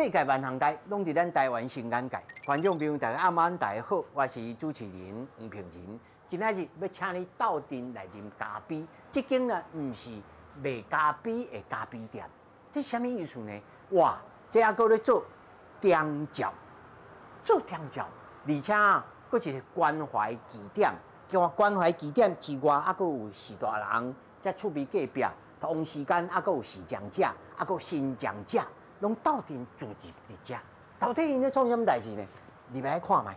世界万行台，拢伫咱台湾新眼界。观众朋友，大家晚安，大家好，我是主持人黄平仁。今仔日要请你到店来啉咖啡，这间呢，唔是卖咖啡的咖啡店，这什么意思呢？哇，这还搁咧做点脚，做点脚，而且啊，搁一个关怀据点，叫我关怀据点之外，还搁有士大人，才厝边隔壁，同时间还搁有视障者，还搁新障者。拢到店聚集伫遮，到底因咧创什么代志呢？入来看卖。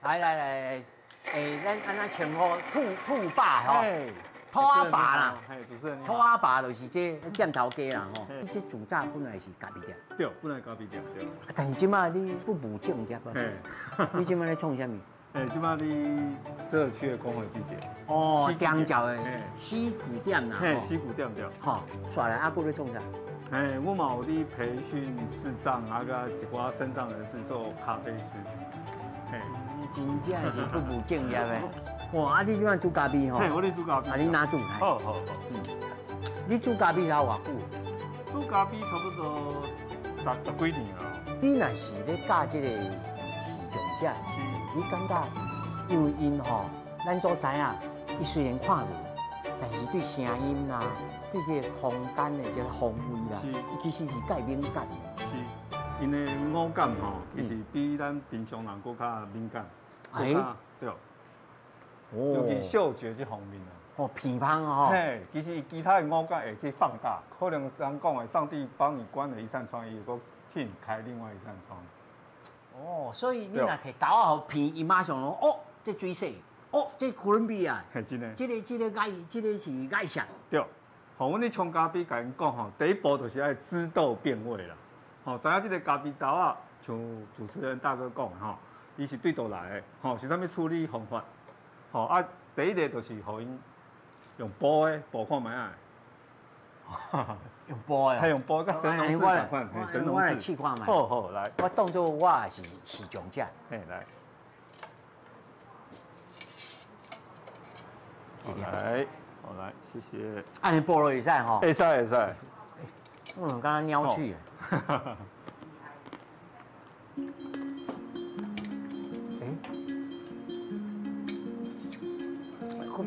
来，咱安怎称呼兔爸吼？兔仔爸啦，主持人，兔仔爸就是这店头家啦吼。这主炸本来是咖啡店，对，本来咖啡店对。但是即马你不务正业啊？你即马咧创啥物？即马你社区的工会据点。哦，点脚的西古店啦。西古店对。吼，出来阿哥咧创啥？我嘛有伫培训视障啊，甲一寡身障人士做咖啡师。真正是不务正业的。哇！啊，你即摆煮咖啡吼？我咧煮咖啡。啊，你哪煮？好。你煮咖啡才偌久？煮咖啡差不多十几年啊。你若是咧教即个视障者的时阵，你感觉因为因吼，咱所知影，伊虽然看无，但是对声音啦，对这个空间的这个氛围啦，其实是介敏感的。是，因的五感吼，其实比咱平常人更较敏感。对。尤其嗅觉这方面啊，鼻芳哦，其实其他的五感会去放大，可能人讲的上帝帮你关了一扇窗，伊个替你开另外一扇窗。所以你若摕刀啊，互鼻，伊马上讲这水洗，这哥伦比亚，真的，这个是爱上。对，阮咧冲咖啡，甲因讲吼，第一步就是爱知道变味啦。知影这个咖啡豆啊，像主持人大哥讲吼，伊是对倒来的，是啥物处理方法？第一个就是互因用煲的煲看卖啊，用煲的，用煲，甲神农氏同款，神农氏。我来试看卖。好，来，我当作我是视障者。来，好来，谢谢。按你煲落会使吼？会使。刚刚鸟去。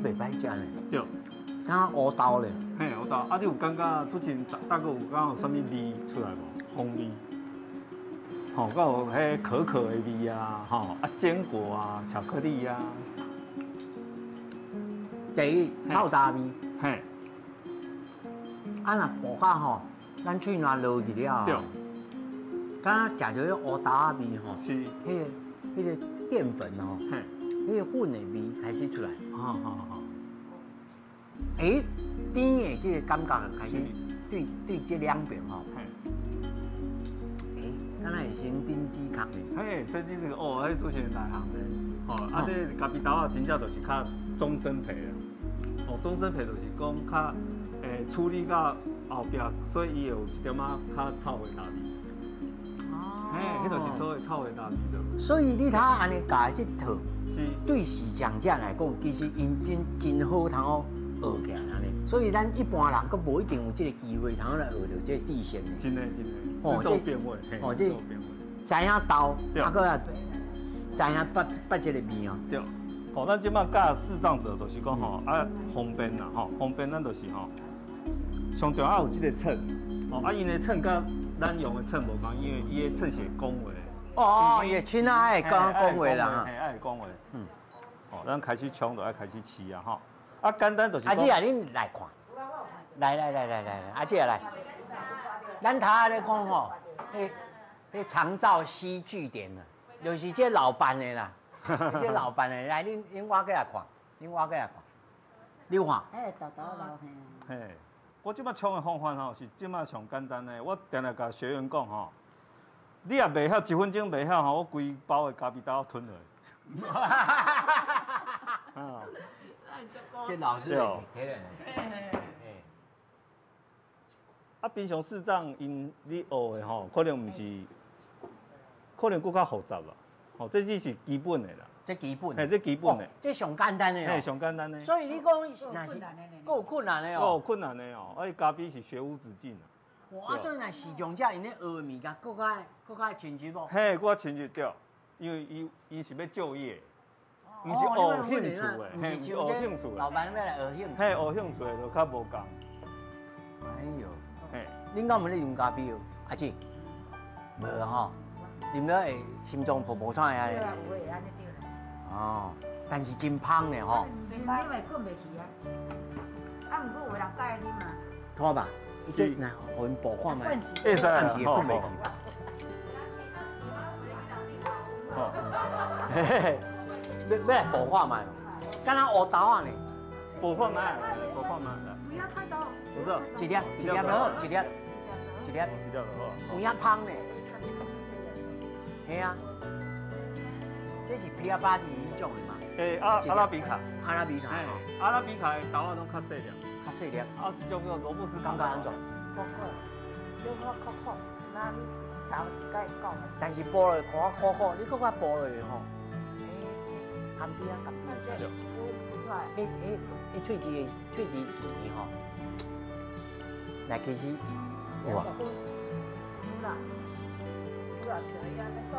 袂歹食呢，对，敢若乌豆咧，乌豆。啊，你有感觉最近大概有敢有啥物味出来无？风味，敢有迄可可的味啊，坚果啊，巧克力啊。第一臭大味，啊若薄甲吼，咱喙若落去了，对，敢若食着迄乌豆仔味吼，是，迄个淀粉吼。迄个粉的味开始出来，甜的这个感觉开始对这两边吼，敢若会生丁子壳呢？生丁子迄主持人内行的，这咖啡豆啊，真正就是较终身皮啦，终身皮就是讲较处理到后壁，所以伊有一点仔较臭的大味。迄就是所谓臭的大味的。所以你睇安尼教这套。对视障者来讲，其实因真好通学起来安尼，所以咱一般人佫无一定有这个机会通来学到这底线的。真的，知道变味，这知影豆，啊佫知影捌这个味哦。对，咱即摆教视障者就是讲方便啦，方便咱就是上重要有这个秤，因的秤甲咱用的秤无同，因为伊的秤是讲话。伊的秤啊爱讲话啦，爱讲话。咱开始冲就爱开始试啊，简单就是。阿姐啊，恁来看，来，阿姐来，咱头咧讲吼，迄长照西据点啊，就是这老板的啦，这老板的来，恁我过来看，你看。豆老嘿，我即摆冲的方法是即摆上简单的，我定定甲学员讲你也袂晓1分钟袂晓我规包的咖啡豆吞落。这老师提了。啊，平常视障因你学的吼，可能唔是，可能更较复杂啦。吼，这只是基本的啦。这基本。嘿，这基本的。这上简单的哦。嘿，上简单的。所以你讲那是够困难的哦。够困难的哦，而且咖啡是学无止境的。哇，所以那视障者因咧学的物件，更较亲切无？嘿，更较亲切对，因为伊是要就业。唔是学兴趣的，嘿，唔是学兴趣的。老板要来学兴趣。嘿，学兴趣的就较无共。哎呦，嘿，恁敢有咧啉咖啡哦？阿姊，无吼，啉了会心脏噗噗喘的。对啊，有诶，安尼对啦。哦，但是真芳呢吼。啉会困袂去啊。啊，毋过有人介啉嘛。拖吧，伊这那互因补看卖。会使啊，暗时困袂去。好，嘿嘿嘿。要来补看卖，敢若乌豆啊呢？补看卖，补看卖。不要太多。不是，一粒就好，一粒就好。有影芳呢。系啊，这是皮亚巴蒂迄种的嘛？诶，阿拉比卡。阿拉比卡。阿拉比卡的豆仔拢较细粒。较细粒。啊，这种叫罗布斯感觉安怎？不过，小可苦苦，那你头一摆讲。但是剥落看我苦苦，你搁较剥落去吼。含边啊，含边。对。迄喙齿甜吼，来其实有啊。有啦，有啦，像伊安尼讲。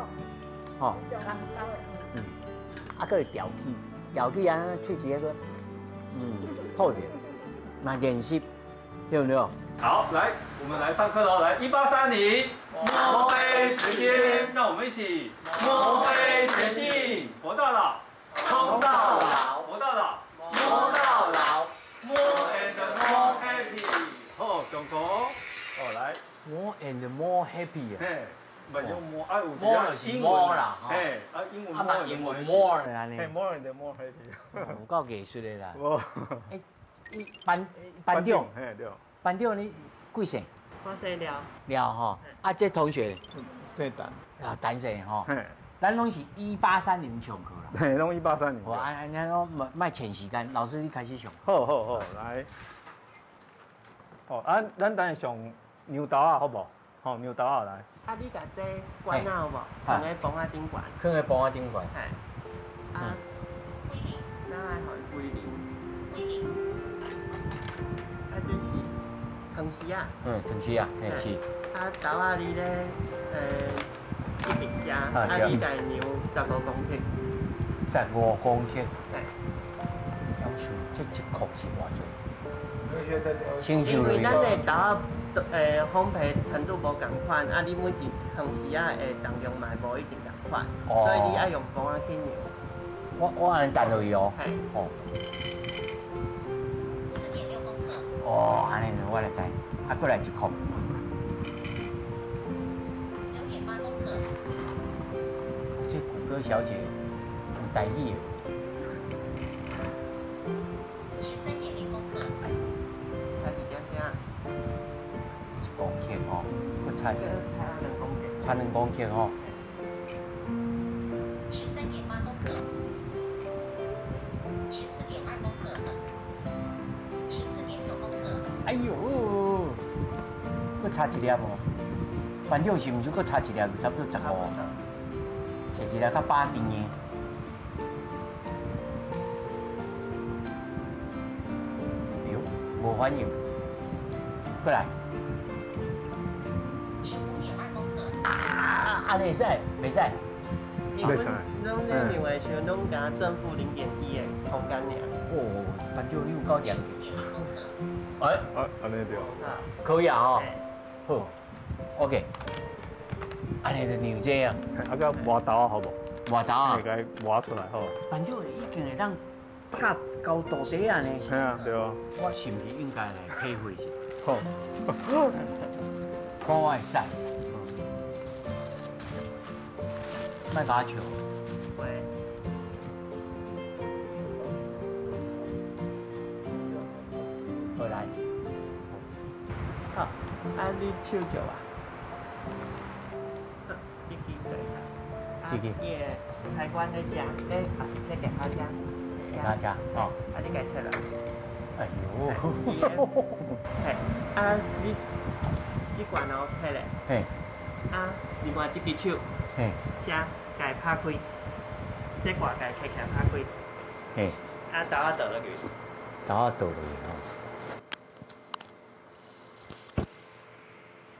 吼。啊，搁会调起安尼喙齿迄个，透点，嘛练习，对不对？好，来，我们来上课喽！来，1830，摸黑时间，让我们一起摸黑前进，活到老，冲到老，活到老，摸到老 ，more and more happy。好，上课，哦，来 ，more and more happy 啊。嘿，唔是用摸，啊有，more 就是 more 啦，嘿，啊英文 more，英文 more 安尼。嘿 ，more and more happy。有够艺术的啦。哦。诶，班长，嘿对。班长你几岁？我细了。了吼，啊这同学，最单。啊单岁吼。嘿。咱拢是1830上课啦。嘿，拢1830。我安尼讲卖欠时间，老师你开始上。好，来。哦，咱等下上牛豆啊，好无？好，牛豆啊来。啊，你甲这管啊有无？放在房仔顶管。放在房仔顶管。嘿。啊。归零。咱来互伊归零。归零。啊，这是藤丝啊。藤丝啊，嘿是。啊，豆仔你咧，一边食，啊，你家牛15公克。15公克。嘿。要求这一克是偌济？因为咱的豆仔，烘焙程度无共款，啊，你每一藤丝啊的重量嘛无一定共款，所以你爱用煲仔去牛。我安尼等落去哦。嘿。哦。4.6公克。哦，安尼我来知，啊，过来1克。9.8公克。这谷歌小姐有台语。13.0公克。差一点点。1公克哦，我差2公克。差2公克哦。13.8公克。14.2公克。14.9公克。哎呦，搁差一粒哦。班长是毋是搁差一粒？差不多15哦。差一粒较巴定的。哎呦，无反应。过来。15.2公克。啊，安尼会使，袂使。袂使。拢咧牛的时候，拢加正负0.1的空间尔。哦，班长你有够严谨。15.0公克。哎，安尼对。可以啊吼。好 ，OK。安尼就牛这啊。啊个磨豆啊，好无？磨豆啊。甲伊磨出来好。班长已经会当甲高度底啊呢。嘿啊，对啊。我是毋是应该来体会一下？好。看我会使。莫甲我笑。会。好来。好，啊你手脚啊。这支可以使。这支。伊个开关咧食，咧电烤车。电烤车，哦。啊你家切落。哎呦，嘿，啊，你这罐哦，迄个，嘿，啊，另外一只手，嘿，遮家拍开，这罐家开起来拍开，嘿，啊，豆啊倒落去，然后倒落去吼。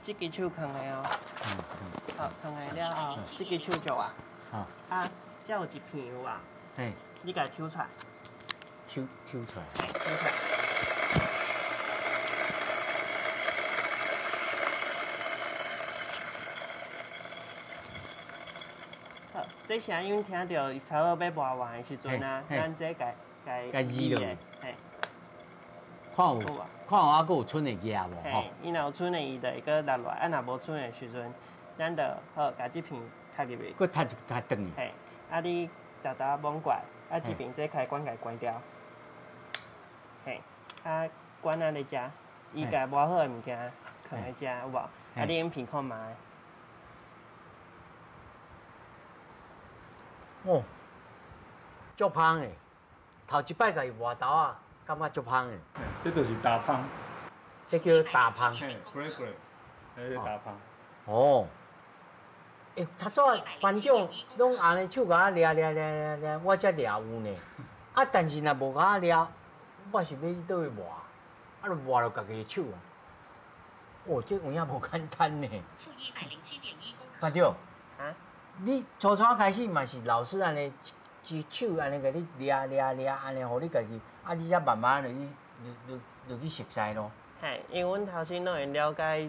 这只手放的哦，好，放的了后，这只手做啊，好，啊，这有一片有啊，嘿，你家抽出来，抽出来。嘿，抽出来。好，这声音听到伊差不多要磨完的时阵啊，嘿嘿咱这家移落去嘿，看有有啊，看有还佫有剩的牙无吼嘿？，伊若有剩的，伊就会搁落来；啊，若无剩的时阵，咱就好甲这片插入去。佫踢一踢断去。嘿，啊你豆豆摸过来，啊这边这开关甲关掉。嘿，啊关啊咧食，伊家磨好的物件放咧食有无？啊你用片看卖。哦，足香的。头一摆甲伊磨豆啊，感觉足香的。这就是大芳，这叫大香。嘿 ，fragrance，那是大芳。哦。诶，头早班长拢安尼手甲我掠，我才掠有呢。啊，但是若无甲我掠，我是要倒去磨，啊，就磨了家己的手啊。哦，这有影无简单呢。负107.1公克。班长，啊？你初初开始嘛是老师安尼一手安尼甲你掠，安尼，互你家己，啊，你才慢慢就去熟悉咯。嘿，因为阮头先拢会了解，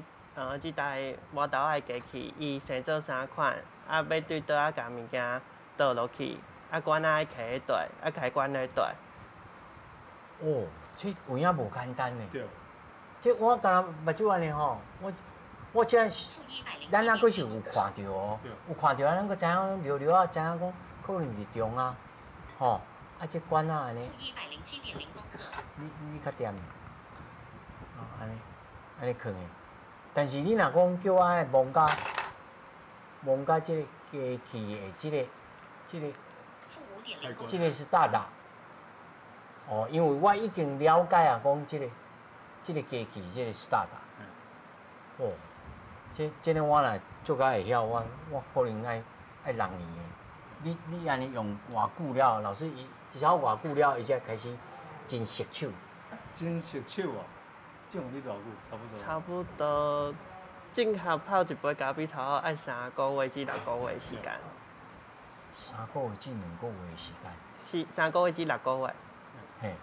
即台磨豆的机器，伊生做啥款，啊，要对倒啊甲物件倒落去，啊，管啊爱开咧对，啊，开关咧对。哦，这有影无简单呢。对。这我敢若目睭安尼吼，我这负107.1咱啊，佫是有看到哦，有看到咱佫知影聊啊，知影讲可能是中啊，吼，啊，这管啊安尼，负107.0公克。你较掂，哦，安尼放的。但是你若讲叫我爱摸甲这个机器的负5.0公克。这个是大的，哦，因为我已经了解啊，讲这个机器这个是大的，哦。这个我若做甲会晓，我可能爱6年的。你安尼用偌久了，老师伊晓偌久了，伊才开始真熟手。真熟手啊！这用你偌久？差不多。差不多，正合泡一杯咖啡，差不多爱3个月至6个月的时间。3个月至2个月的时间。是3个月至6个月。嘿。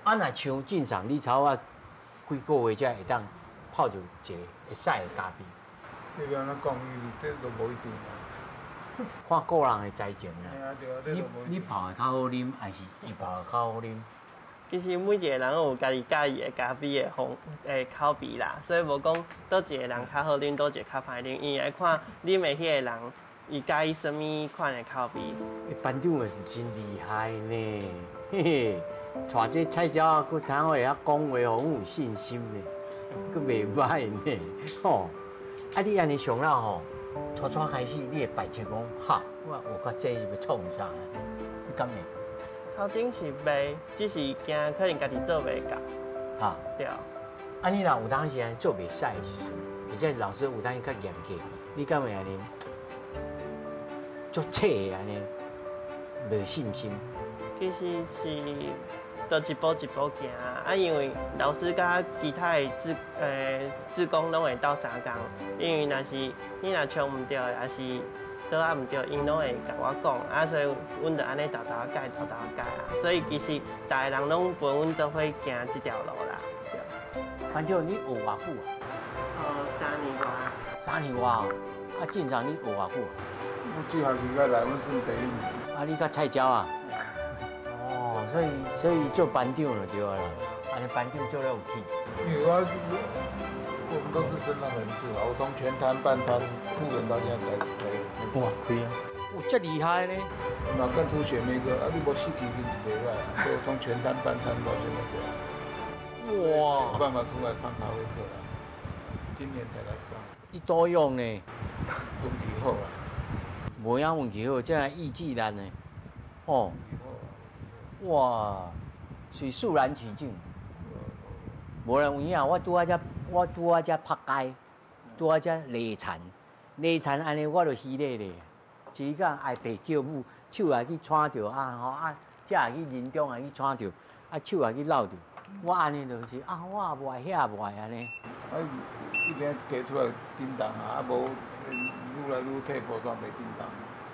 啊，若像正常，你差不多几个月才会当泡就一个会使的咖啡？这个安怎讲，这都无一定啊。看个人的才情啦。嘿啊，对啊，这都无一定。你泡的较好啉，还是伊泡的较好啉？其实每一个人有家己介意的咖啡的口味啦，所以无讲倒一个人较好啉，倒一个较歹啉，伊爱看啉的迄个人，伊介意什么款的口味。班长也是真厉害呢，嘿嘿，带这菜鸟啊，佮通会晓讲话，互有信心呢，佮袂歹呢，吼。啊，你安尼上了吼，初开始你会摆脱讲，哈，我甲这是要创啥？你敢会？头前是袂，只是惊可能家己做袂到。哈，对。啊，你若有当时安做袂使的时阵，而且老师有当时较严格，你敢会安尼？足切的安尼，无信心。其实是，就一步一步行啊，因为老师甲其他的志工拢会斗相共，因为若是你若唱唔对，还是倒啊唔对，因拢会甲我讲，啊，所以阮就安尼豆豆改啊，所以其实大个人拢陪阮做伙行这条路啦。班长，你学偌久啊3年外。3年外哦，啊，正常你学偌久啊？我这学期甲来，阮算第1年。啊，你甲菜鸟啊？哦，所以做班长就对了，安尼班长做了有气。因为我们都是身障人士啊，我从全摊、半摊、副人到现在才。哇，可以啊！哇，这厉害呢！那干出血那个，啊，你无4期已经1礼拜，所以从全摊、半摊到现在这样。哇，有办法出来上咖啡课啊，今年才来上。伊多用呢，运气好啊，无影运气好，这样意志力呢，哦，运气好啊。哇，是肃然起敬。无人有影，我拄啊只拍街，拄啊只犁田，犁田安尼我就稀咧咧，一个爱爸叫母，手也去铲着这也去人中也去铲着，手也去捞着，我安尼就是我也袂遐袂安尼。一边加出来叮当无愈来愈退步，状袂叮当，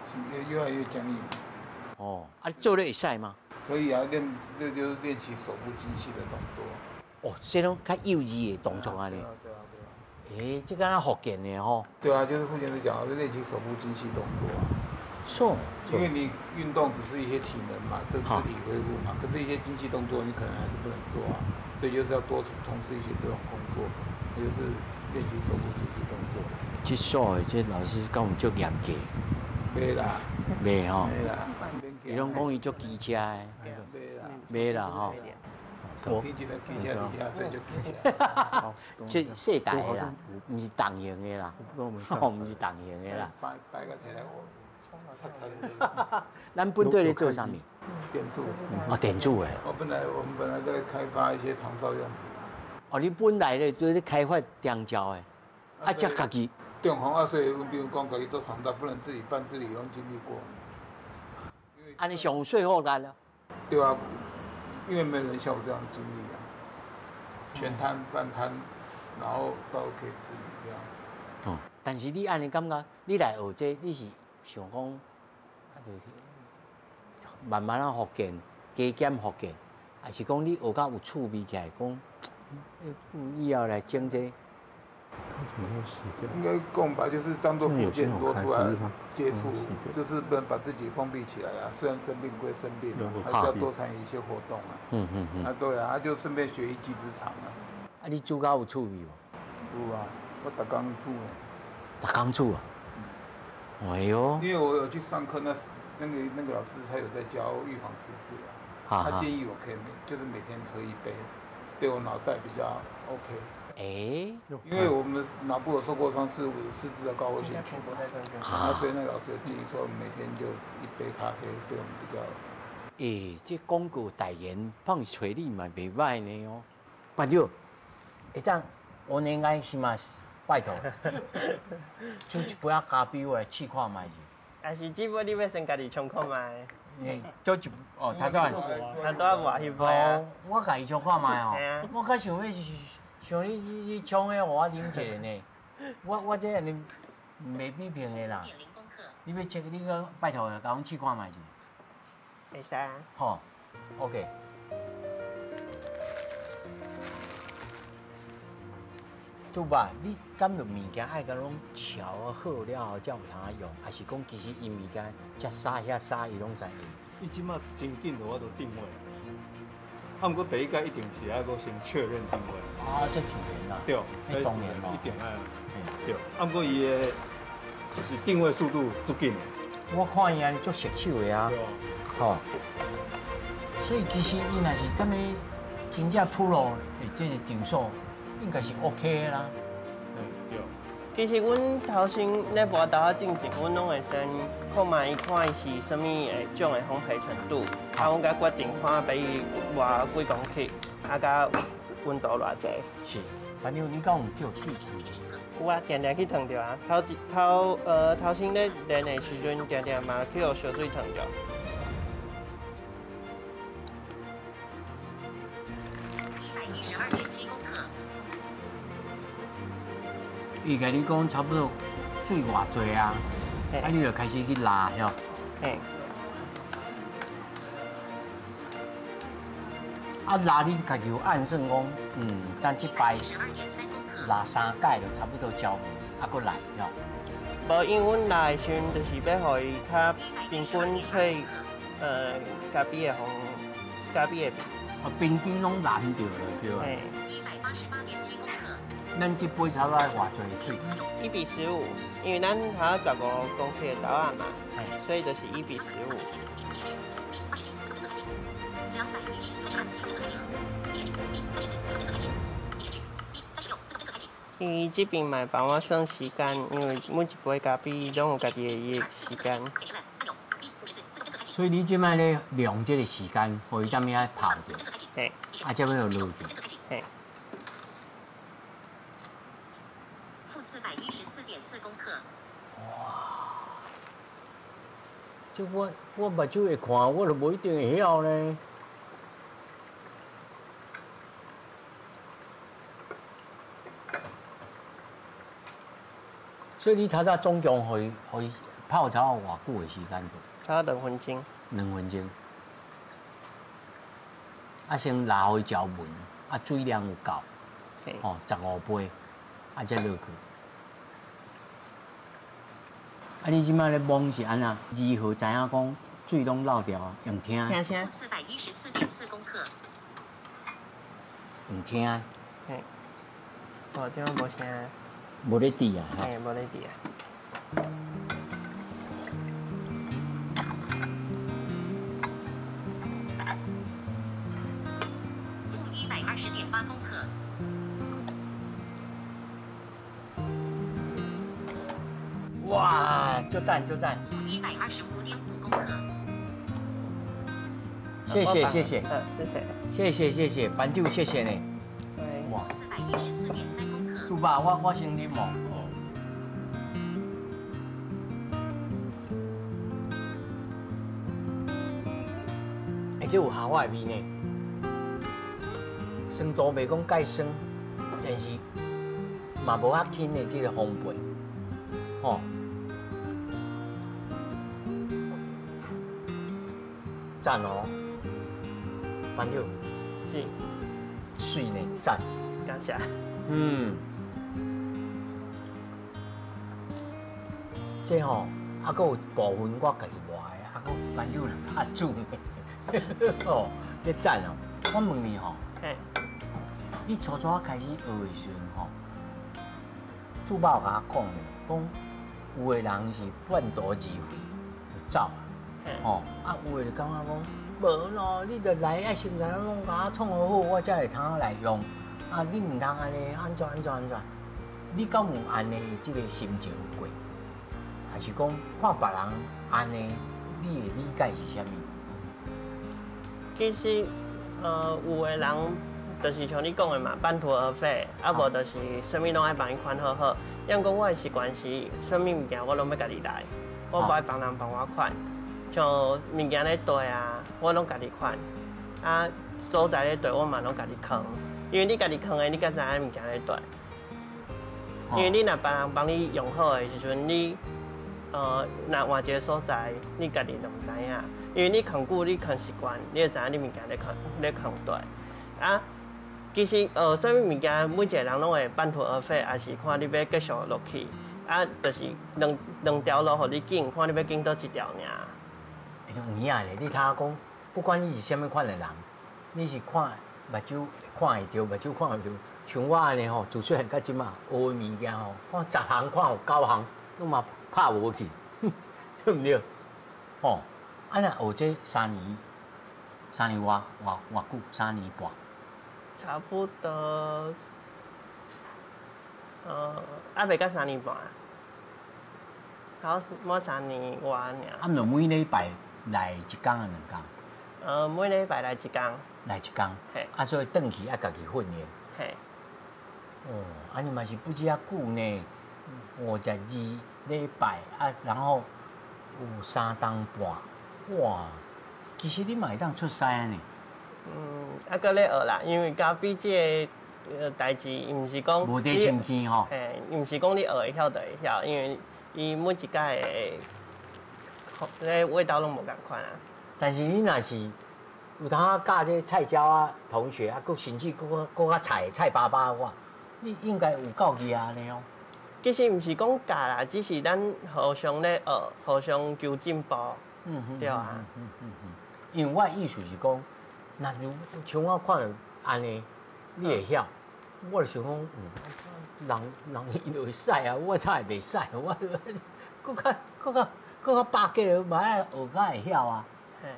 是越来越僵硬。哦，做咧会使吗？可以啊，这就是练习手部精细的动作。哦，这种较幼稚的动作安尼。对啊。这敢若福建的吼。对啊，就是傅先生讲的，练习手部精细动作啊。是。因为你运动只是一些体能嘛，这肢体恢复嘛，可是一些精细动作你可能还是不能做啊，所以就是要多从事一些这种工作，也就是练习手部精细动作。这所的这老师讲有足严格。袂啦。袂吼。袂啦。伊拢讲伊足机车的。袂啦吼。天一个机车底下睡就机车。这细台的啦，唔是重型的啦，唔是重型的啦。摆个起来我。咱本队咧做啥物？电助。电助的。我们本来在开发一些长照用品。哦，你本来咧在开发长照的，才家己。中风所以阮比如讲家己做长照，不能自己办自理，拢经历过。安尼上最好干了。对啊，因为没人像我这样的经历啊，全瘫、半瘫，然后都可以自理这样。但是你安尼感觉，你来学这，你是想讲，就是慢慢福建加减福建，还是讲你学到有趣味起来，讲以后来整这？应该讲吧，就是当做福建多出来接触，就是不能把自己封闭起来啊。虽然生病归生病，还是要多参与一些活动啊。对啊，就顺便学一技之长啊。你煮到有趣味无？有啊，我逐工煮呢。逐工煮啊？哎呦！因为我有去上课，那个老师他有在教预防失智啊，他建议我可以就是每天喝一杯，对我脑袋比较 OK。因为我们脑部有受过伤，是失智的高危险群，所以那老师建议说每天就一杯咖啡，对我们比较。这广告代言放找你嘛袂歹呢哦。班长，会当我应该是嘛拜托，煮一杯咖啡我来试看卖去。还是这杯你要先家己冲看卖。做一他多无翕杯啊。我家己冲看卖哦。我较想要是。像你冲的，我啉一个呢。我这样哩袂批评的啦。你要切，你个拜托，甲阮试看卖去。会使啊。好 ，OK。对吧？你敢着物件爱甲拢调好了后才有通用，还是讲其实伊物件遮沙遐沙伊拢知用？伊即马真紧的我都定位。啊，毋过第一届一定是爱搁先确认定位。这主人啦。对，迄当然咯。一定爱。对，啊，毋过伊的就是定位速度足紧的。我看伊安尼足熟手的啊。吼。所以其实伊若是踮咧真正 pro 的这个场所，应该是 OK 的啦。对。其实阮头先咧播豆仔进前，阮拢会先看卖伊看伊是啥物种的烘焙程度，阮才决定看俾伊偌几公克，甲温度偌济。是，反正你讲有叫水烫？有啊，定定去烫着啊。头先咧练的时阵，定定嘛去互烧水烫着。112.7公克。伊甲你讲差不多水偌济啊，你就开始去拉，吼。拉你家己有按算讲，但这摆拉3届就差不多焦面，搁来，吼。无，因为阮拉的时阵就是要互伊较平均脆，咖啡的咖啡的味。平均拢蓝掉了，对啊。188.7公克。咱这杯差不多偌济水？1:15，因为咱还有15公克的豆仔嘛，所以就是1:15。伊这边嘛帮我算时间，因为每一杯咖啡拢有家己的伊的时间。所以你即摆咧量这个时间，互伊踮遐泡着，才要落去。就我目睭会看，我就无一定会晓呢。所以你头早总共可以泡茶偌久的时间？差2分钟。2分钟。啊，先拉开条纹，啊，水量有够，哦，15杯，啊，才落去。啊，你即摆咧摸是安怎？如何知影讲水拢漏掉啊？用听？听声。414.4公克。用听？嘿。哦，这样无声。无咧滴啊？嘿，无咧滴啊。120.8公克。哇，就赞就赞125.5公克。谢谢谢谢，谢谢，谢谢班长谢谢呢。哇，414.3公克。杜爸，我先啉哦。而且有下我的味呢，酸度袂讲介酸，但是嘛无遐轻的这个烘焙，吼。赞哦，班长。是。水呢，赞。感谢。这吼，还佫有部分我家己画的，还佫班长较煮的，哦，这赞哦。我问你吼，你初开始学的时阵吼，主爸有甲我讲的，讲有的人是半途而废就走啊，哦，啊有的就感觉讲，无咯，你着来爱先甲咱拢甲我创好好，我才会通来用。啊，你唔通安尼安怎？你敢有安尼即个心情过？还是讲看别人安尼，你的理解是啥物？其实，有的人就是像你讲的嘛，半途而废，啊无就是啥物拢爱帮伊款好好。因讲我的习惯是，啥物物件我拢要家己来，我无爱帮人帮我款。像物件咧堆啊，我拢家己款。啊，所在咧堆我嘛拢家己扛，因为你家己扛的，你才知影物件咧堆。因为你若别人帮你用好的时阵，你若换一个所在，你家己就唔知影。因为你扛久，你扛习惯，你就知影你物件咧扛对。啊，其实啥物物件，每一个人拢会半途而废，也是看你要继续落去。啊，就是两条路互你拣，看你要拣倒一条尔。有影咧，你睇下讲，不管你是啥物款的人，你是看目睭看会着，目睭看会着。像我安尼吼，自细汉到即马学的物件吼，看10项看有9项，拢嘛拍无去，对唔对？吼，啊那学这3年偌久？3年半。差不多，袂到3年半，好满3年外尔。啊，就每礼拜来1天啊2天？每礼拜来1天。来1天。嘿。啊，所以转去爱家己训练。嘿。哦，啊你嘛是不止遐久呢，52礼拜啊，然后有3天半，哇！其实你嘛会当出师啊呢。啊，搁咧学啦，因为咖啡这个代志，伊毋是讲无得清气吼。嘿，伊毋是讲你学会晓就会晓，因为伊每一届的味道拢无共款啊。但是你若是有当教这菜鸟啊同学啊，佮甚至佮菜巴巴我。你应该有够厉害呢哦。其实毋是讲教啦，只是咱互相咧学，互相求进步。对啊。因为我意思是讲，那如像我看到安尼，你会晓，我就想讲，人伊就会使啊，我才会袂使，我搁较巴结嘛爱学甲会晓啊。嘿，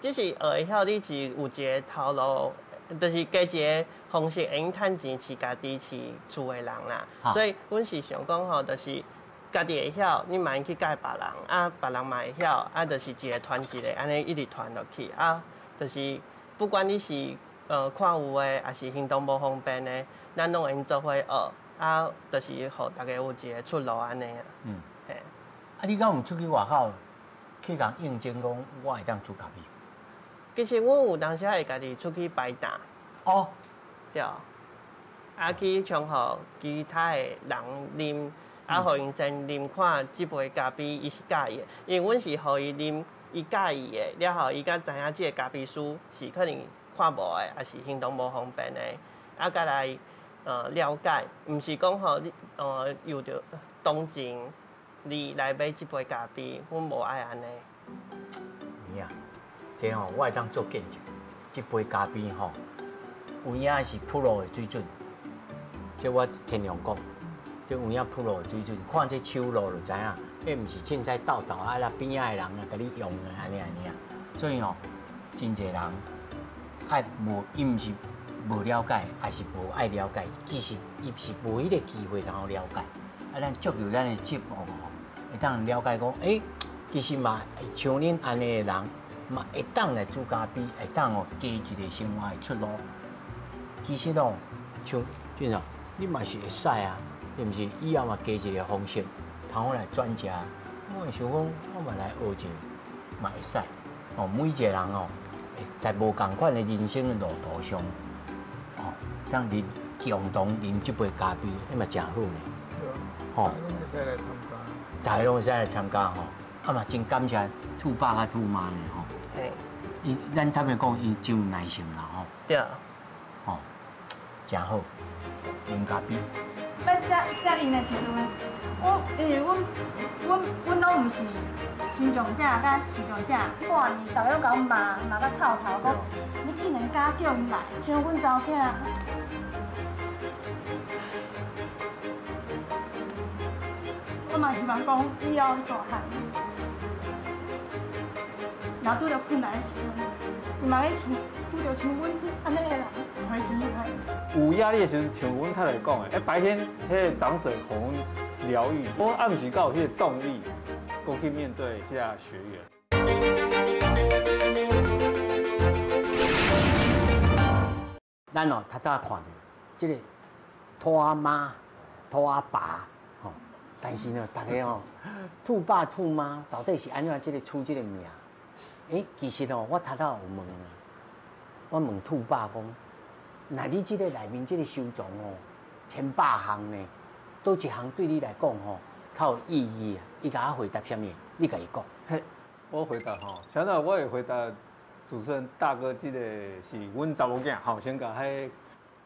只是学会晓，你是有一个头路。就是加一个方式，会用趁钱饲家己饲厝的人啦。所以，阮是想讲吼，就是家己会晓，你嘛去教别人，啊，别人嘛会晓，啊，就是一个传一个，安尼一直传落去，啊，就是不管你是看有的，还是行动无方便的，咱拢会用做伙学，啊，就是互大家有一个出路安尼啊。嘿。啊，你敢有出去外口去讲应征讲我会当煮咖啡？其实我有当时会家己出去摆档。哦，对。去唱互其他的人啉，互因先啉看即杯咖啡，伊是介意的。因为阮是互伊啉，伊介意的，了后伊甲知影即个咖啡师是可能看无的，也是行动无方便的，甲来了解，毋是讲吼你有着同情你来买即杯咖啡，阮无爱安尼。你啊，这吼我会当做见证，即杯咖啡吼，有影是普罗的水准。这我天良讲，这有影普罗的水准，看这手路就知影，迄毋是凊彩斗斗啊，啦边仔的人啊，甲你用的安尼啊。所以吼，真侪人爱无，伊毋是无了解，还是无爱了解，其实伊是无迄个机会通好了解。啊，咱借由咱的节目吼，会当了解讲，其实嘛，像恁安尼的人，嘛会当来煮咖啡，会当哦加一个生活的出路。其实哦，像俊啊。你嘛是会使啊，是毋是？以后嘛加一个方式，通好来转食。我会想讲，我嘛来学一个，嘛会使。哦，每一个人哦，在无共款的人生的路途上，哦，当恁共同啉这杯咖啡，迄嘛真好呢。哦，大家拢会使来参加。大家拢会使来参加吼，啊嘛真感谢兔爸甲兔妈呢吼。嘿。咱坦白讲，因真有耐心啦吼。对。哦，真好。啉咖啡。要遮啉的时阵，因为阮拢毋是新上者甲时尚者，半年大家拢甲我骂甲臭头，讲你竟然敢叫因来，像阮查某囝，我嘛希望讲以后大汉，若拄着困难的时阵，伊嘛咧拄着像阮安尼的人，会记起。有压力的时候，像阮太太讲的，白天迄个长者互阮疗愈，我暗时才有迄个动力，过去面对这些学员。咱哦，头早看到这个兔阿妈、兔阿爸，吼，但是呢，大家哦，兔爸兔妈到底是安怎这个出这个名？其实哦，我头早有问啊，我问兔爸讲。那你这个内面这个收藏哦，100项呢，倒一项对你来讲吼，较有意义啊？伊甲我回答什么？你甲伊讲。嘿，我回答吼，现在我会回答主持人大哥，这个是阮查某囝，好，先甲迄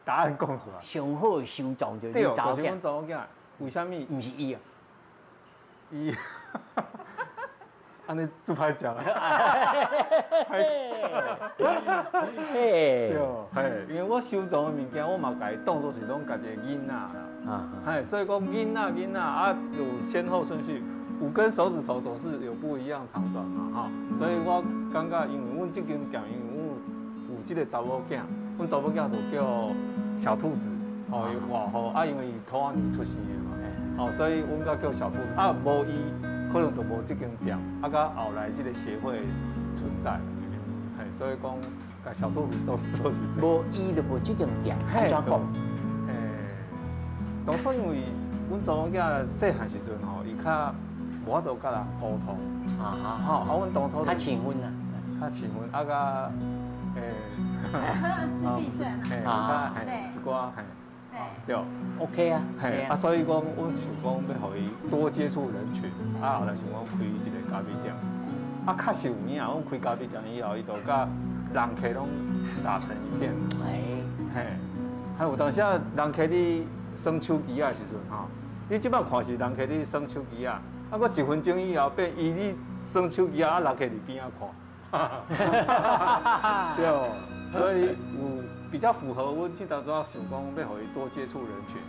答案讲出来。上好的收藏就是你查某囝。对，就是阮查某囝，为什么？毋是伊啊。伊。安尼做歹食啦，对，嘿，因为我收藏的物件，我嘛家己当作是拢家己的囡仔啦，嘿，所以讲囡仔啊有先后顺序，5根手指头总是有不一样长短嘛，哈，所以我感觉，因为阮这间店，因为有这个查某囝，阮查某囝就叫小兔子，哦，外号啊，因为伊土安年出生的嘛，哦，所以阮甲叫小兔子，啊，无伊。可能就无这间店，啊，甲后来这个协会存在，嘿，所以讲，甲小兔子都是。无伊就无这间店，安怎讲？当初因为阮查某囝细汉时阵吼，伊较无法度甲人沟通，吼，啊，阮当初较勤奋啊，较勤奋，啊，甲自闭症，嘿，一寡嘿。对 ，OK 啊，嘿，啊，所以讲，阮想讲要互伊多接触人群，啊，后来想讲开一个咖啡店，啊，确实有影，阮开咖啡店以后，伊就甲人客拢打成一片，嘿，还有当时啊，人客伫耍手机啊时阵吼，你即摆看是人客伫耍手机啊，啊，搁1分钟以后变伊咧耍手机啊，人客伫边仔看，对，所以有。比较符合阮这当中想讲，要互伊多接触人群，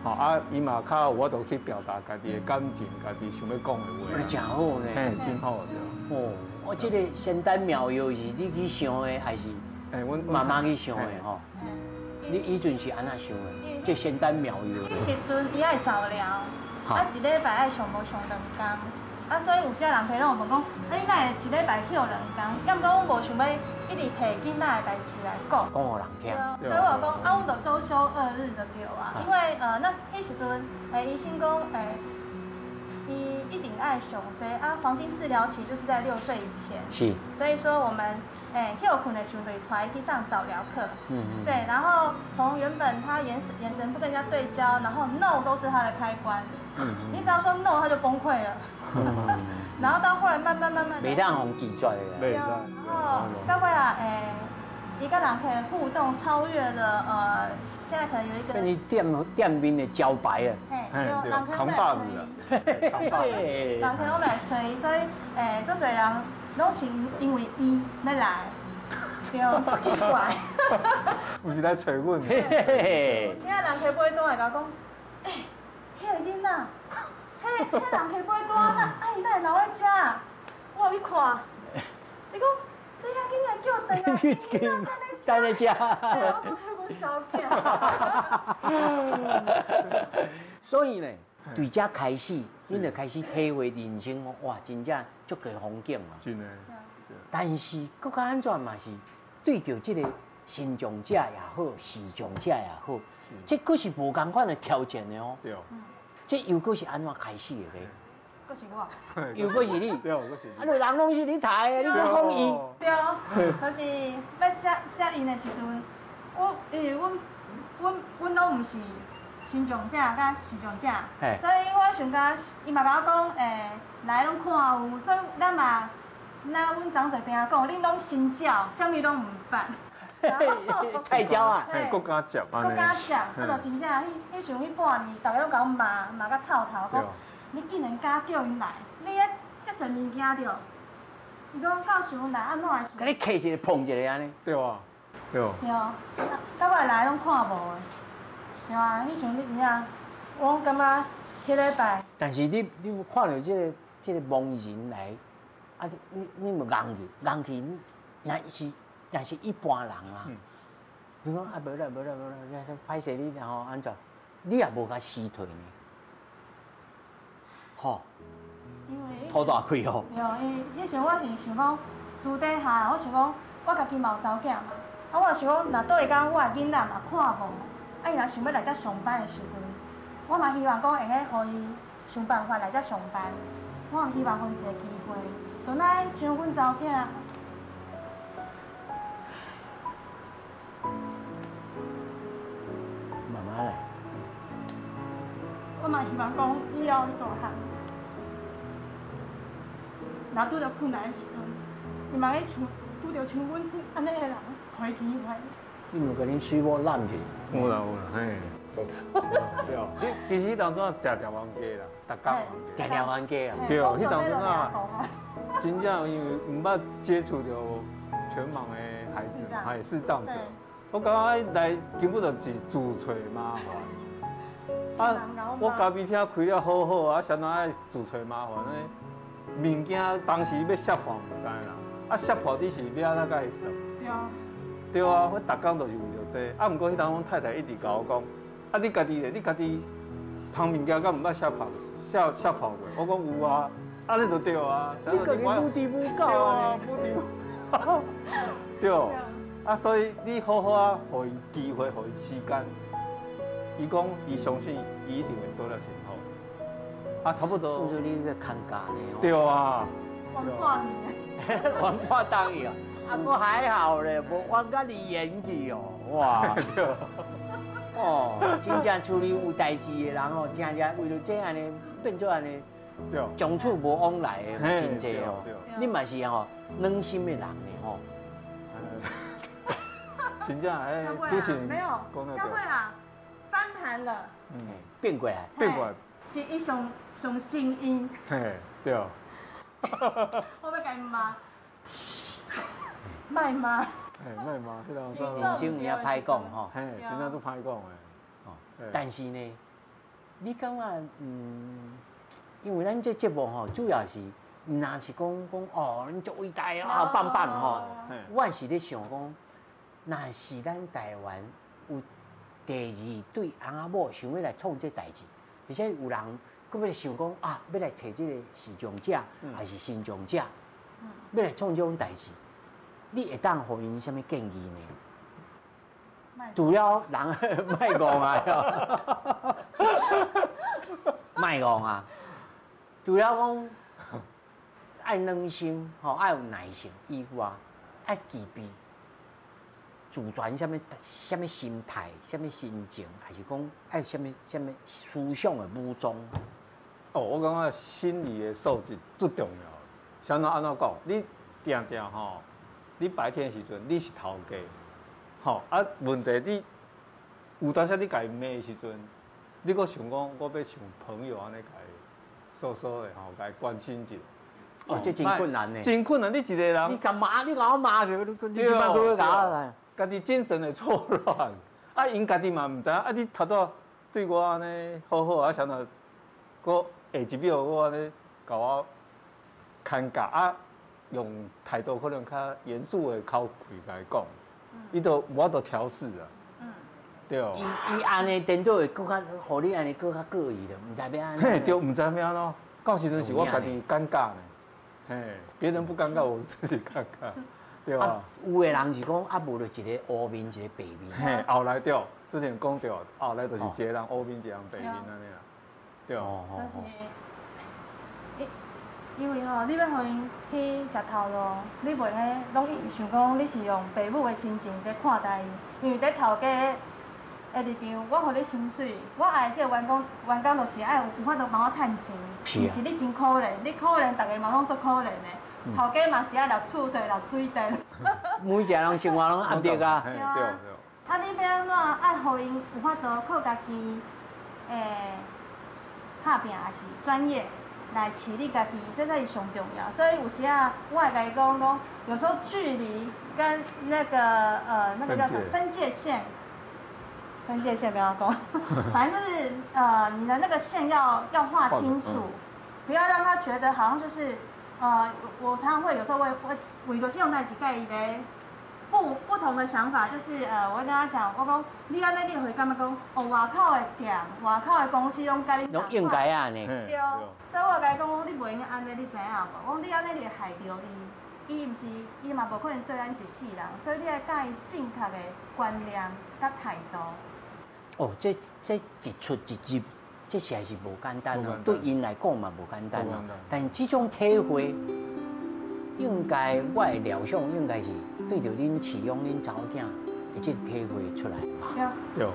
好啊，伊嘛较有法度去表达家己的感情，家己想要讲的话。真好呢，嘿，真好对。哦，我这个仙丹妙药是你去想的，还是阮妈妈去想的吼？你以前是安怎想的？这仙丹妙药。迄时阵伊爱早疗，啊一礼拜爱上无上2天。啊，所以有些人陪拢有问讲，啊，你哪会一礼拜去有2天？要毋过阮无想要一直摕囡仔的代志来讲，讲互人听。所以我讲，啊，阮就周休2日就对啊。因为那迄时阵，医生讲，一定爱上济啊，黄金治疗期就是在6岁以前。是。所以说我们休困的时候就带去上早疗课。嗯。对，然后从原本他眼神不跟人家对焦，然后 no 都是他的开关。你只要说 no 他就崩溃了。然后到后来慢慢。没当红记出来的。对。然后到尾啊，一个人可以互动超越的现在可能有一个。跟你店面的招牌啊。嘿，人可能来吹，人可能来吹，所以做侪人拢是因为伊要来，对，奇怪。不是在吹阮。有时啊，人客买单会甲我讲，迄个囡仔，迄人客买单，伊哪会留在遮？我有去看，伊讲。你遐囡仔叫回来，囡仔等在遮。我讲阮走所以呢，对遮开始，恁就开始体会人生，哇，真正足多风景嘛。真的。但是，搁较安怎嘛是对着这个新障者也好，视障者也好，这佫是无共款的挑战的哦。对。这又佫是安怎开始的咧？佫是我，又佫是你，对，佫是你。啊，就人拢是你抬的，你佫讲伊。对，就是要接因的时阵，因为阮拢毋是身障者甲视障者，所以我想甲伊嘛甲我讲，来拢看有，所以咱嘛，那阮长辈定下讲，恁拢新教，啥物拢毋捌。菜椒啊，搁敢接，搁敢接，啊，就真正迄上迄半年，大家拢甲我骂甲臭头，讲。你竟然敢叫因来，你遐遮侪物件着，伊讲到时阵来安怎会？甲你揢一个碰一个安尼。对啊，对。对，到尾来拢看无的，对啊，迄阵你真正，我感觉迄礼拜。但是你看到这个盲人来，啊，你无硬去，若是一般人啦，你讲啊无啦，歹势你然后安怎？你也无甲辞退呢。吼，头大开哦。对，因为迄时我是想讲，私底下我想讲，我家己嘛有查某囝嘛，啊，我想讲，若倒一天我的囡仔嘛看无，啊，伊若想要来遮上班的时阵，我嘛希望讲会个互伊想办法来遮上班，我嘛希望互伊一个机会，就咱像阮查某囝。慢慢来。我嘛希望讲以后大汉。若拄着困难的时阵，伊嘛咧拄着像阮安尼的人，互伊机会。你有甲恁水某揽去？有啦，嘿。对，其实迄当阵常常冤家啦，逐工冤家。常冤家啊。对，迄当阵啊，真正因为毋捌接触到全盲的孩子，还视障者，我感觉来根本就是自找麻烦。我家己听开了好好啊，相当爱自找麻烦咧。物件当时要摔破，毋知啦。啊，摔破你是要安怎甲伊算？对啊，我逐工就是为着这。啊，毋过迄当阮太太一直甲我讲，啊，你家己咧，你家己碰物件敢毋捌摔破过？我讲有啊，啊，你就对啊。你家己母弟母教啊，母弟母。对。啊，所以你好好啊，互伊机会，互伊时间。伊讲，伊相信伊一定会做了真好。啊，差不多。是你个看家呢？对啊。玩破你。玩破当伊啊！啊，我还好咧，无玩甲你演去哦。哇！哦，真正处理有代志的人哦，常常为了这安尼变做安尼，从此无往来的真济哦。你嘛是吼软心的人呢吼。真正之前没有，到尾啊，翻盘了。变过来，是伊上声音。嘿，对。我要甲伊骂，卖骂。卖骂，迄当阵。人生有影歹讲吼，嘿，真正都歹讲诶。哦，但是呢，你感觉因为咱这节目吼，主要是毋那是讲哦，恁足伟大啊，棒棒吼。我是咧想讲。那是咱台湾有第二对翁仔某想要来创这代志，而且有人佫要想讲啊，要来找这个视障者还是身障者，要来创这种代志，你会当互因什么建议呢？除了人卖戆啊，卖戆啊，除了讲爱软心，吼，爱有耐性以外，爱具备自传什么心态、什么心情，还是讲爱什么思想的武装？哦，我感觉心理的素质最重要。像安怎讲？你定定吼，你白天的时阵你是头家，吼啊，问题你有当时你家己骂的时阵，你搁想讲我要像朋友安尼家说说的吼，家关心一下。哦，这真困难呢。真困难，你一个人。你干嘛？你搞我骂佢，你即摆都要搞啊！家己精神会错乱，啊，因家己嘛唔知影，啊，你头拄对我安尼好好，啊，想到，搁下一秒我安尼甲我尴尬啊，用态度可能较严肃的口气甲伊讲，伊都无法度调试啊。对。伊安尼颠倒会搁较，互你安尼搁较过意的，唔知要安尼。嘿，对，唔知要安怎，到时阵是我家己尴尬呢。嘿，别人不尴尬，我自己尴尬。对吧？有的人是讲啊，无就一个黑面，一个白面。嘿，后来对，之前讲对，后来就是一个人黑面，一个人白面安尼啦。对。就是，因为吼，你要互因去食头路，你袂迄拢想讲你是用爸母的心情在看待伊，因为在头家的立场，我互你薪水，我爱这个员工就是爱有法度帮我趁钱，毋是你真可怜，你可怜，大家嘛拢足可怜的。头家嘛是爱流厝水、流水电，每一个人生活拢压力啊。对对。啊，你要安怎爱互因有法度靠家己打拼，还是专业来饲你家己，这才是上重要。所以有时啊，我会甲伊讲，有时候距离跟那个叫什么分界线不要讲，反正就是你的那个线要画清楚，不要让他觉得好像就是。我常常会有时候会为个这种代志甲伊咧不同的想法，就是我会跟他讲，我讲你安尼你会感觉讲，哦，外口的店、外口的公司拢甲你拢应该啊呢。对，所以我甲伊讲，你袂用安尼，你知影无？我讲你安尼你会害着伊毋是，伊嘛无可能对咱一世人，所以你要教伊正确的观念甲态度。哦，这一出一集。这实在是无简单哦，对因来讲嘛无简单哦。但这种体会，应该我的料想应该是对着恁饲养恁查某囝，会即体会出来。对。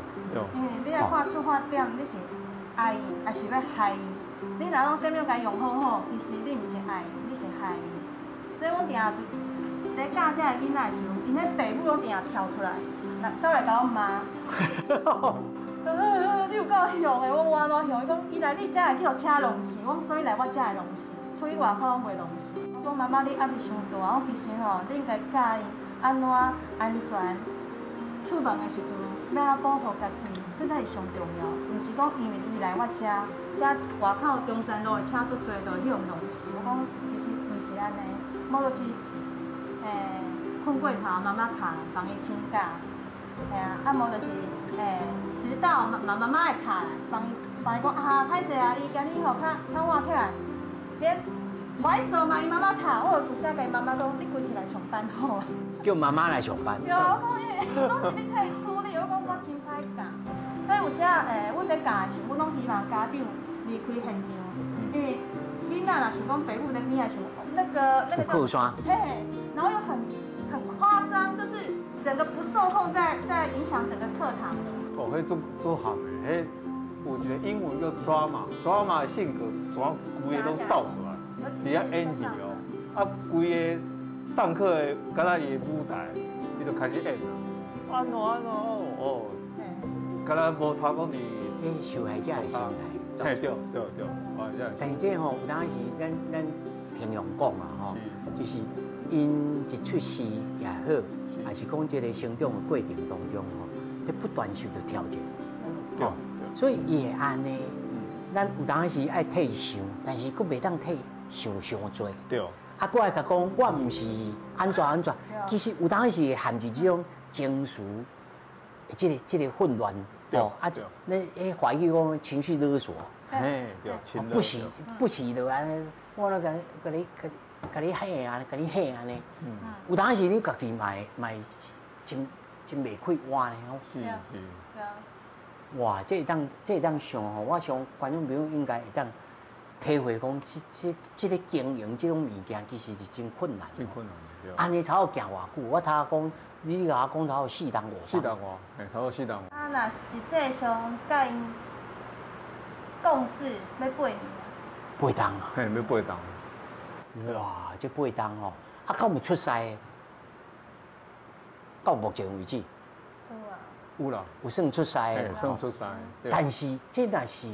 因为你要看出发点，你是爱伊，还是要害伊？你若讲啥物甲伊用好好，其实你毋是爱伊，你是害伊。所以我定下在教这个囡仔的时候，因迄爸母拢定下跳出来，走来甲我骂。你有够凶的，我安怎凶？伊讲，伊来你遮会去互车弄死，我所以来我遮会弄死，出去外口拢袂弄死。我讲妈妈，你压力伤大，我其实吼，你应该教伊安怎安全出门的时阵要安保护家己，这才是上重要。毋是讲因为伊来我遮外口中山路的车足多，就去互弄死。我讲其实毋是安尼，我就是困过头，妈妈卡帮伊请假，啊无就是迟到，妈妈会卡来帮伊讲啊，歹势啊，伊今日吼较晚起来，连无爱做嘛，伊妈妈卡，我有写给妈妈讲，你规日来上班好。叫妈妈来上班。对啊，我讲拢是你替伊处理，我讲我真歹教。所以有时啊，阮在教的时候，阮拢希望家长离开现场，因为囡仔若想讲爸母在边仔想那个靠山，嘿，然后又很夸张，就是整个不受控在影响整个课堂的。哦，迄做行的，迄有一个英文叫 drama 的性格，规个都造出来，你要演戏哦，啊，规个上课的，敢若伊的舞台，伊就开始演啦，安怎哦，敢若无差讲你，受害者的心态。嘿，对，但是这吼，有当时咱平常讲嘛吼，就是因一出戏也好，还是讲这个成长的过程当中吼，在不断受到挑战，哦，所以伊会安尼，咱有当时爱替想，但是佫袂当替想多。对。啊，佫爱甲讲，我毋是安怎，其实有当时会含住这种情绪，这个混乱，哦，啊，那怀疑讲情绪勒索。嘿，对，不是就安尼，我那甲你嘿啊，甲你嘿安尼。有当时你家己嘛真袂开换的吼。是。哇，这当上吼，我想观众朋友应该会当体会讲，这个经营这种物件其实是真困难。真困难，对。安尼才好行偌久？我头讲，你甲我讲才有4档5档。4档外，差不多4档。啊，那实际上甲因共事要8年。8档啊？嘿，要8档。哇，这8档哦，啊，敢有出师的？到目前为止。有啊。有啦。有算出师的。算出师。但是这若是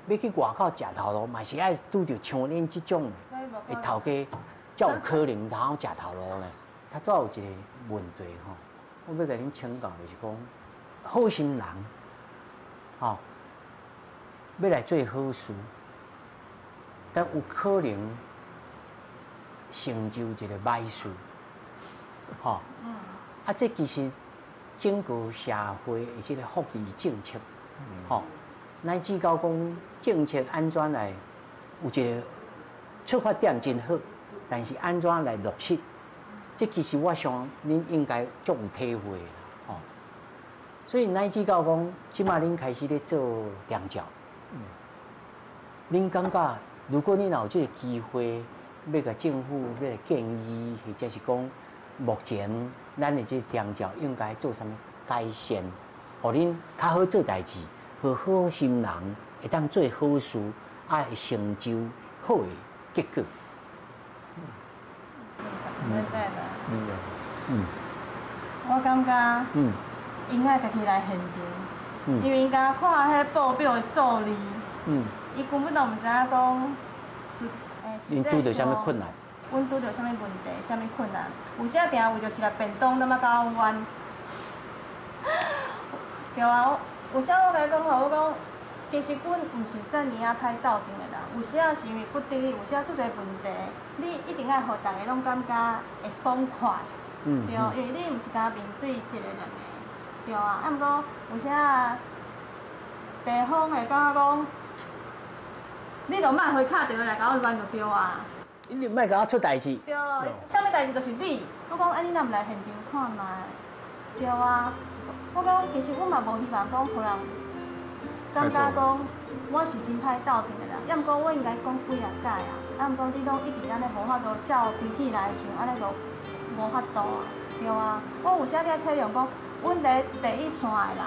要去外口食头路，嘛是爱拄着像恁这种的头家，才有可能通食头路呢。他主要有一个问题吼，我要甲恁请教就是讲，好心人，吼，要来做好事，但有可能成就一个歹事，吼。啊，这其实整个社会的这个福利政策，吼。乃至到讲政策安怎来有一个出发点真好，但是安怎来落实，这其实我想恁应该足有体会啦，吼。所以乃至到讲，即马恁开始咧做量教，恁感觉如果恁有这个机会，要甲政府要来建议，或者是讲目前咱的这量教应该做什么改善，互恁较好做代志。和好心人会当做好事，啊会成就好的结果。我感觉，应该家己来现场，因为应该看迄报表的数字，伊根本都唔知影讲，恁拄着啥物困难？阮拄着啥物问题，啥物困难？有时定为着一个便当，那么搞冤。对啊。有时我甲你讲吼，我讲，其实阮毋是遮尔啊歹斗阵的人，有时啊是因为不得已，有时啊做侪问题，你一定爱互大家拢感觉会爽快，对，因为你毋是敢面对一个两个，对啊，啊毋过有时啊，地方会感觉讲，你著莫回敲电话来甲我乱就对啊。你莫甲我出代志。对，啥物代志就是你，我讲啊，你若毋来现场看卖，对啊。我讲，其实我嘛无希望讲，互人感觉讲我是真歹斗阵的人。要毋过我应该讲几啊届啊，啊毋过你拢一直安尼无法度照规矩来想，安尼就无法度啊，对啊。我有时你爱体谅讲，阮伫第一线的人，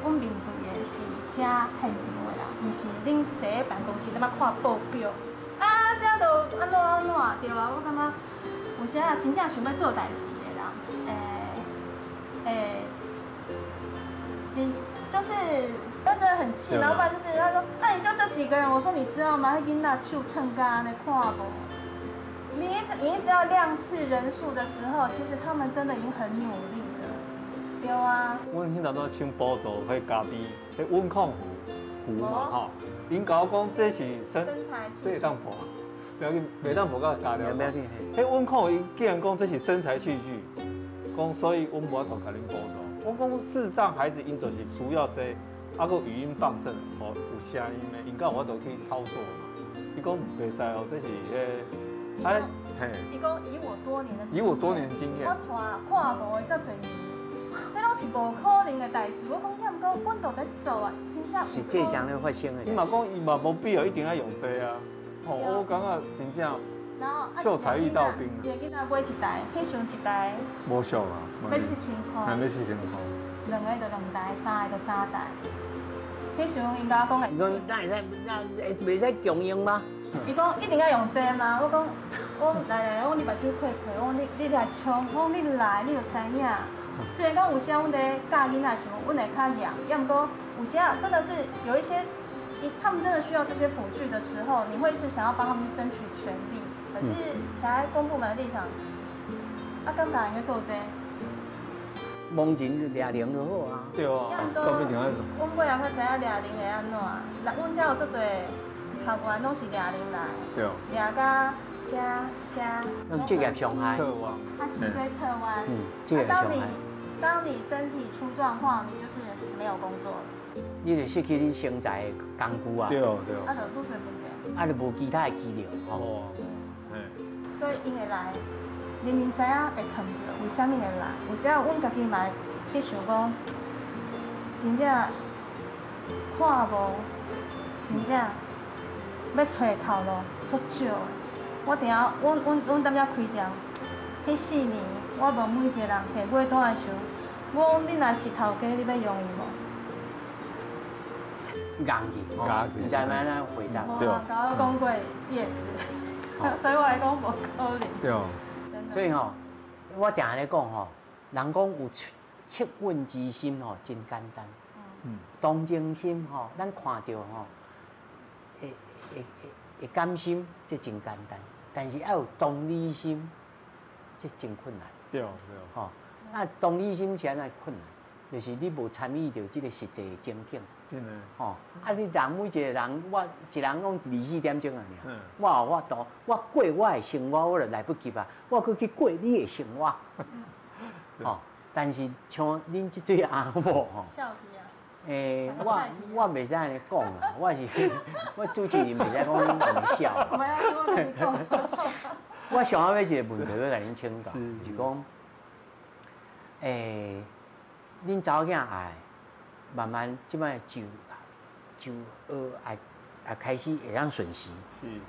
阮面对的是遮现场的人，毋是恁坐喺办公室那么看报表，啊，这就安怎安怎，对啊。我感觉有时啊，真正想要做代志的人，就是他真的很气，老板就是他说，那你就这几个人，我说你知道吗？那囡仔手疼干的看不？你一直要量次人数的时候，其实他们真的已经很努力了，对啊。阮现在都请补助，迄咖啡，迄温控壶嘛吼，因甲我讲这是身材器，这会当补，不要紧，袂当补到加料。迄温控伊既然讲这是身材器具，讲所以阮无法度甲恁补助。我讲视障孩子因就是需要这，啊个语音放正，吼有声音的，因甲我都可以操作嘛。伊讲袂使哦，这是迄，哎嘿。伊讲以我多年的经验，我看无的遮侪年，这拢是无可能的代志。我讲遐毋过，阮都在做啊，真正是正常咧发生的。伊嘛讲伊嘛无必要一定要用这啊，吼，我感觉真正。然后秀才遇到兵，一个囡仔买一台，迄时一台无俗啦，要7000块，要4000块，两个就2台，三个就3台。迄时应该讲会。伊讲那袂使共用吗？伊讲一定要用这吗？我讲我来，我你把手开开，我你来冲，我你来你就知影。虽然讲有时阮在教囡仔时候，阮会较凉，要毋过有时啊真的是有一些，他们真的需要这些辅具的时候，你会一直想要帮他们去争取权利。可是站在公部门的立场，啊，感觉应该做这。盲人抓铃就好啊。对啊，说不定啊。阮尾后较知影抓铃会安怎？阮遮有足侪学员拢是抓铃来。对。抓到遮。用职业伤害。侧弯。脊椎侧弯。职业伤害。当你身体出状况，你就是没有工作了。你就失去你生财的工具啊。对。啊，就入水问题。啊，就无其他的资料吼。所以因会来，明明知影会碰到，为虾米会来？有时啊，阮家己嘛去想讲，真正看无，真正要找头路足少的。我定下，阮踮遮开店，迄4年，我问每一个人摕买单的时候，我讲你若是头家，你要容易无？硬气，你知咩咧回答？无人甲我讲过 yes， 所以我来讲无可能。对。所以吼，我定下咧讲吼，人讲有恻隐之心吼，真简单。同情心吼，咱看到吼，会甘心，这真简单。但是要有同理心，这真困难。对。吼，那同理心是安怎困难？就是你无参与到这个实际的情景。真的。吼，你人每一个人，我一人讲2、4点钟啊，我有法度，我过我的生活，我就来不及啊，我搁去过你的生活。吼，但是像恁这对阿某吼，笑皮啊。我袂使安尼讲啦，我主持人袂使讲恁笑。唔系我跟你讲。我想要一个问题要甲恁请教，就是讲，恁查某囝爱慢慢即摆就也开始会当顺势，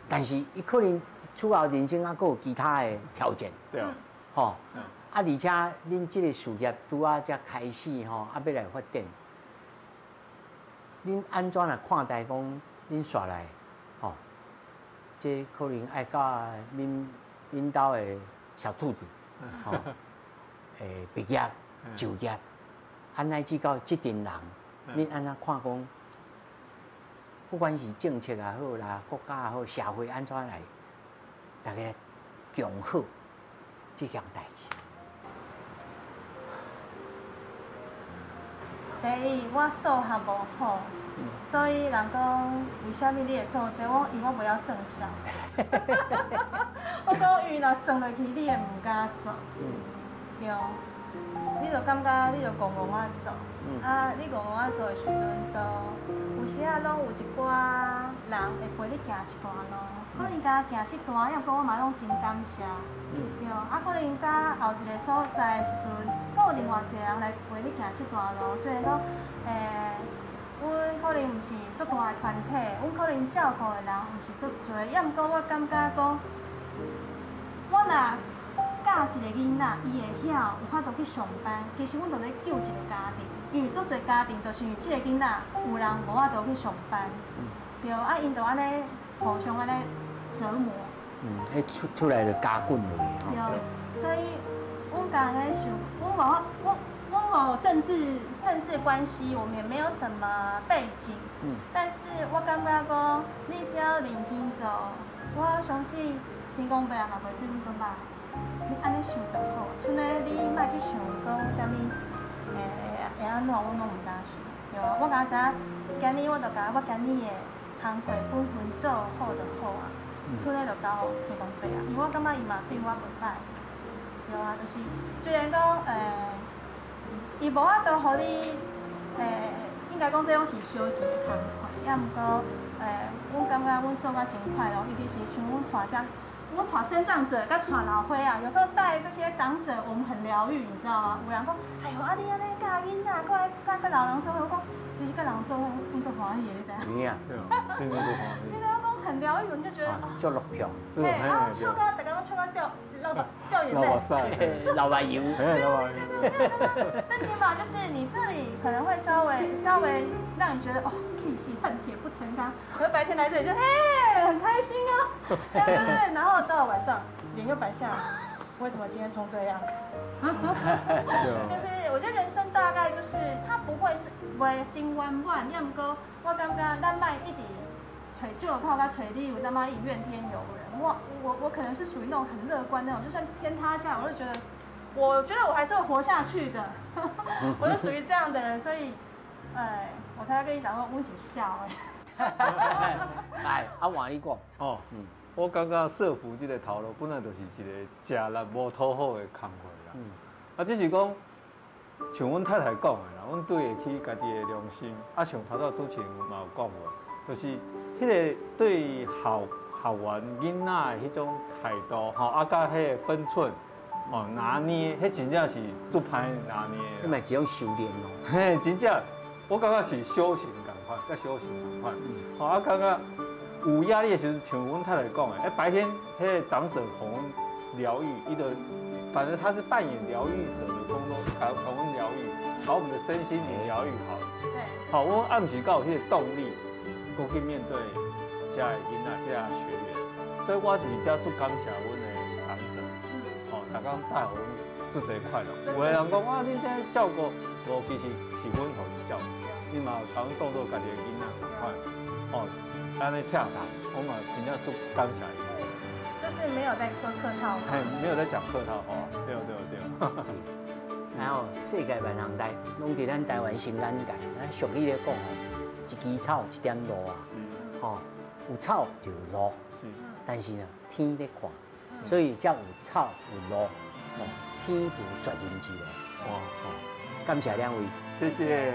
但是伊可能此后人生还佫有其他的条件，对，吼，而且恁即个事业拄啊才开始吼，要来发展。恁安怎来看待讲恁煞来，吼，这可能爱甲恁兜的小兔子，吼，毕业就业，安乃至到即阵人，恁安怎看讲？不管是政策也好啦，国家也好，社会安怎来，大家共好这项代志。第一，我数学无好，所以人讲为虾米你会做这？我因为我袂晓算数。我讲因为若算落去，你会唔敢做。对，你就感觉你就戆戆啊做，你戆戆啊做的时阵，就有时啊拢有一寡人会陪你行一段路，可能甲行这段，要不过我嘛拢真感谢。对，可能甲后一个所在的时阵，佫有另外一个人来陪你行这段路，虽然讲，阮可能毋是足大的团体，阮可能照顾的人毋是足多，要毋过我感觉讲，我若教一个囡仔，伊会晓有法度去上班，其实阮就咧救一个家庭，因为足侪家庭就是因为即个囡仔有人无法度去上班，对，因就安尼互相安尼折磨。出来就加棍落去。对，所以阮家咧想，阮无政治关系，我们也没有什么背景，但是我感觉讲，你只要认真做，我相信天公伯也嘛袂对你做歹。你安尼想就好，像咧你莫去想讲啥物，会安怎，我拢毋敢想。对啊，我敢知，今年我就甲我今年的工课本分做好就好啊。剩咧就交天公伯啊，因为我感觉伊嘛对我袂歹。对啊，就是虽然讲伊无法度互你应该讲这种是小钱的工课，也毋过阮感觉阮做啊真快乐，尤其是像阮带遮。我带生长者跟带老岁啊，有时候带这些长者，我们很疗愈，你知道吗？有人讲，哎呦，你安尼教囡仔，过来跟老人做伙，我讲就是跟人做伙，我做欢喜的，你知影？对啊，真的做欢喜。真的，我讲很疗愈，你就觉得啊，足乐跳，对，然后笑到大家都笑到掉眼泪，流白油，对，最起码就是你这里可能会稍微让你觉得哦，气息恨铁不成钢，可是白天来这里就很开心啊，对，然后到了晚上脸又摆下来，为什么今天冲这样？就是我觉得人生大概就是它不会是为真圆满，要唔过我感觉咱卖一直找借口甲找理由，他妈以怨天尤人。我可能是属于那种很乐观那种，就算天塌下来，我就觉得我还是会活下去的。我是属于这样的人，所以，我才跟你讲说，我一起笑来，换你讲。哦，我感觉社福这个头路本来就是一个吃力无讨好的工课啦。只是讲，像阮太太讲的啦，阮对得起家己的良心。像头早主持人嘛有讲过，就是迄个对校园囡仔的迄种态度，甲迄个分寸，拿捏，迄真正是足歹拿捏。你嘛一种修炼咯。嘿，真正，我感觉是修行共款，甲修行共款。感觉有压力的时候，像阮太太讲的，白天迄个长者互阮疗愈，反正他是扮演疗愈者的工作，把我们疗愈，把我们的身心灵疗愈好。对。好，我暗时才有迄个动力，过去面对这些囡仔、这些学员，所以我伫遮足感谢阮的长者，大家带互阮足侪快乐。有的人讲哇，你这照顾，无其实是阮互你照顾，你嘛把阮当做家己的囡仔同款，安尼疼他，我嘛真正足感谢伊。就是没有在说客套话，没有在讲客套话，对。然后世界万行代，拢伫咱台湾新眼界，咱俗语咧讲吼，一枝草一点露啊，有草就有路，但是呢，天在看，所以才有草有路，天无绝人之路。感谢两位，谢谢。